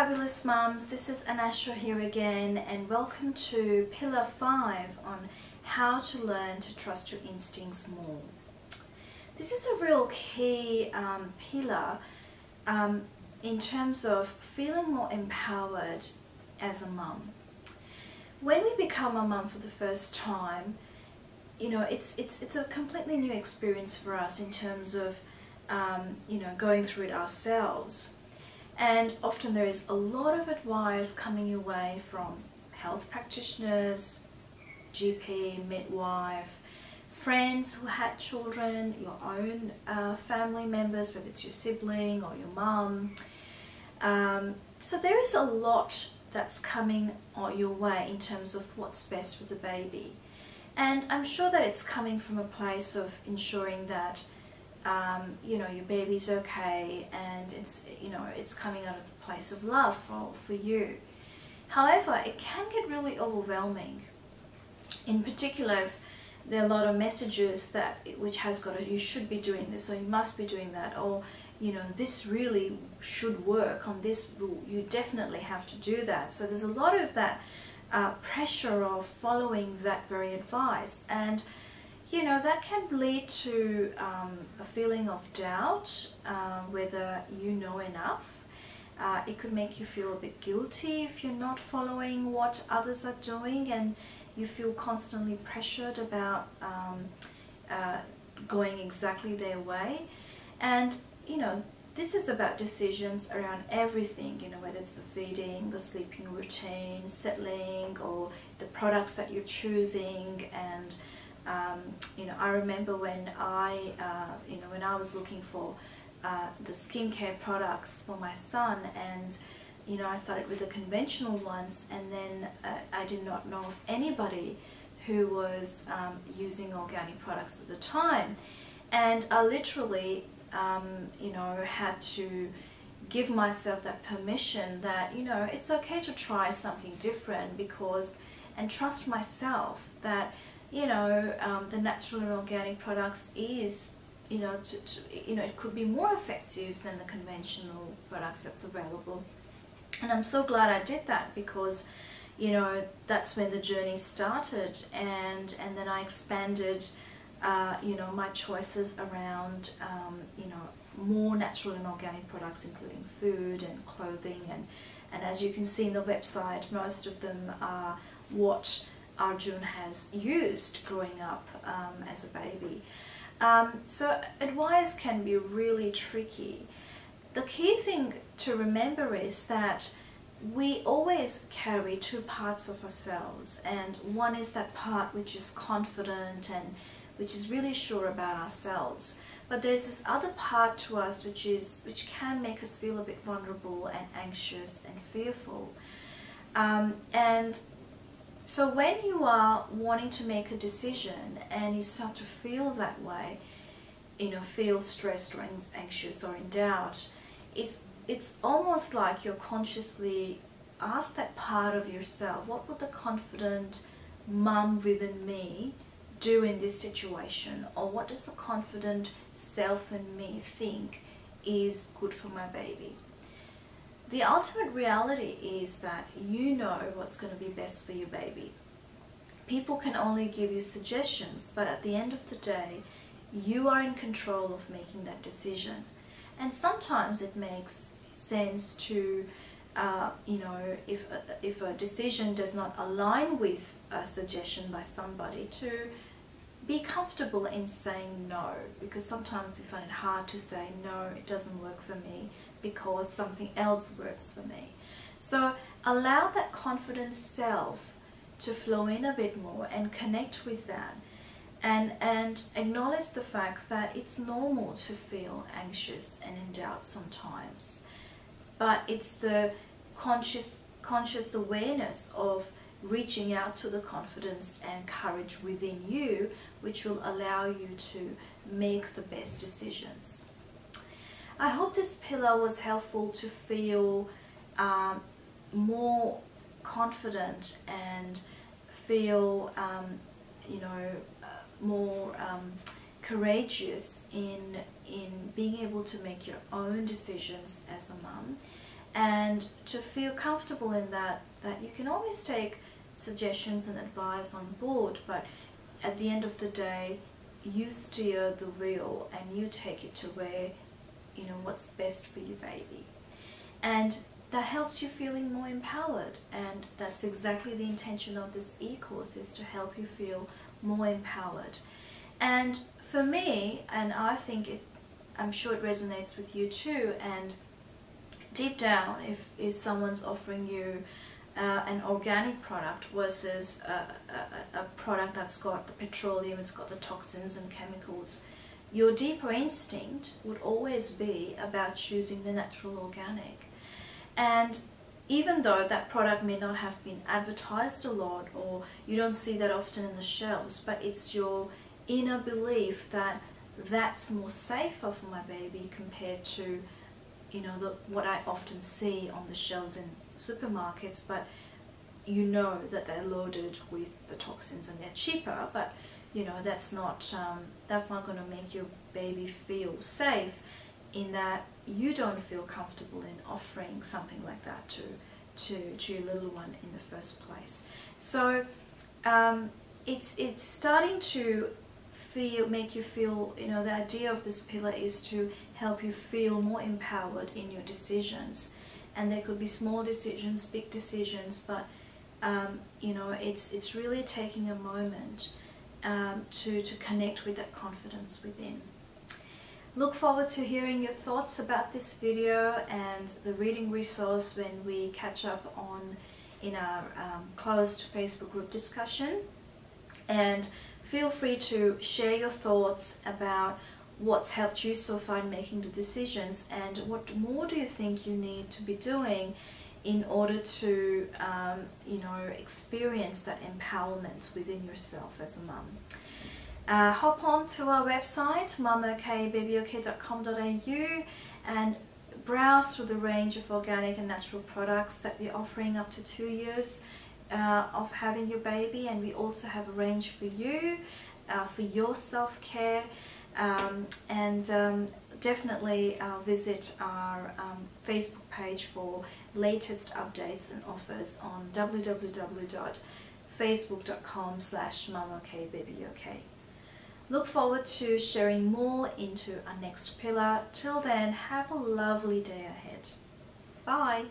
fabulous mums, this is Anashra here again, and welcome to Pillar 5 on how to learn to trust your instincts more. This is a real key pillar in terms of feeling more empowered as a mum. When we become a mum for the first time, you know, it's a completely new experience for us in terms of you know, going through it ourselves. And often there is a lot of advice coming your way from health practitioners, GP, midwife, friends who had children, your own family members, whether it's your sibling or your mum. So there is a lot that's coming your way in terms of what's best for the baby. And I'm sure that it's coming from a place of ensuring that you know, your baby's okay, and it's, you know, it's coming out of the place of love for you. However, it can get really overwhelming. In particular, if there are a lot of messages that which has got you should be doing this, or you must be doing that, or you know, this really should work on this rule, you definitely have to do that. So there's a lot of that pressure of following that very advice, and you know, that can lead to a feeling of doubt, whether you know enough. It could make you feel a bit guilty if you're not following what others are doing, and you feel constantly pressured about going exactly their way. And you know, this is about decisions around everything, you know, whether it's the feeding, the sleeping routine, settling, or the products that you're choosing. And you know, I remember when you know, when I was looking for the skincare products for my son, and you know, I started with the conventional ones, and then I did not know of anybody who was using organic products at the time, and I literally you know, had to give myself that permission that, you know, it's okay to try something different, because, and trust myself that, you know, the natural and organic products is, you know, you know, it could be more effective than the conventional products that's available. And I'm so glad I did that, because, you know, that's when the journey started, and then I expanded, you know, my choices around, you know, more natural and organic products, including food and clothing, and as you can see in the website, most of them are what Arjun has used growing up as a baby. So advice can be really tricky. The key thing to remember is that we always carry two parts of ourselves, and one is that part which is confident and which is really sure about ourselves. But there's this other part to us which can make us feel a bit vulnerable and anxious and fearful. And so when you are wanting to make a decision and you start to feel that way, you know, feel stressed or anxious or in doubt, it's almost like you're consciously ask that part of yourself, what would the confident mum within me do in this situation? Or what does the confident self in me think is good for my baby? The ultimate reality is that you know what's going to be best for your baby. People can only give you suggestions, but at the end of the day, you are in control of making that decision. And sometimes it makes sense to, you know, if a decision does not align with a suggestion by somebody, to be comfortable in saying no, because sometimes we find it hard to say no, it doesn't work for me, because something else works for me. So allow that confident self to flow in a bit more and connect with that, and acknowledge the fact that it's normal to feel anxious and in doubt sometimes, but it's the conscious awareness of reaching out to the confidence and courage within you which will allow you to make the best decisions. I hope this pillar was helpful to feel more confident and feel you know, more courageous in being able to make your own decisions as a mum, and to feel comfortable in that you can always take suggestions and advice on board, but at the end of the day you steer the wheel and you take it to where, you know, what's best for your baby. And that helps you feeling more empowered, and that's exactly the intention of this e-course, is to help you feel more empowered. And for me, and I think I'm sure it resonates with you too, and deep down, if someone's offering you an organic product versus a product that's got the petroleum, it's got the toxins and chemicals, your deeper instinct would always be about choosing the natural organic. And even though that product may not have been advertised a lot, or you don't see that often in the shelves, but it's your inner belief that that's more safer for my baby compared to, you know, what I often see on the shelves in supermarkets. But you know that they're loaded with the toxins and they're cheaper, but you know that's not going to make your baby feel safe, in that you don't feel comfortable in offering something like that to your little one in the first place. So it's starting to make you feel, you know, the idea of this pillar is to help you feel more empowered in your decisions. And there could be small decisions, big decisions, but you know, it's really taking a moment to connect with that confidence within. Look forward to hearing your thoughts about this video and the reading resource when we catch up in our closed Facebook group discussion. And feel free to share your thoughts about what's helped you so far in making the decisions, and what more do you think you need to be doing in order to you know, experience that empowerment within yourself as a mum. Hop on to our website mamokbabyok.com.au and browse through the range of organic and natural products that we're offering up to 2 years of having your baby. And we also have a range for you, for your self-care, definitely visit our Facebook page for latest updates and offers on www.facebook.com/mamokbabyok. Look forward to sharing more into our next pillar. Till then, have a lovely day ahead. Bye!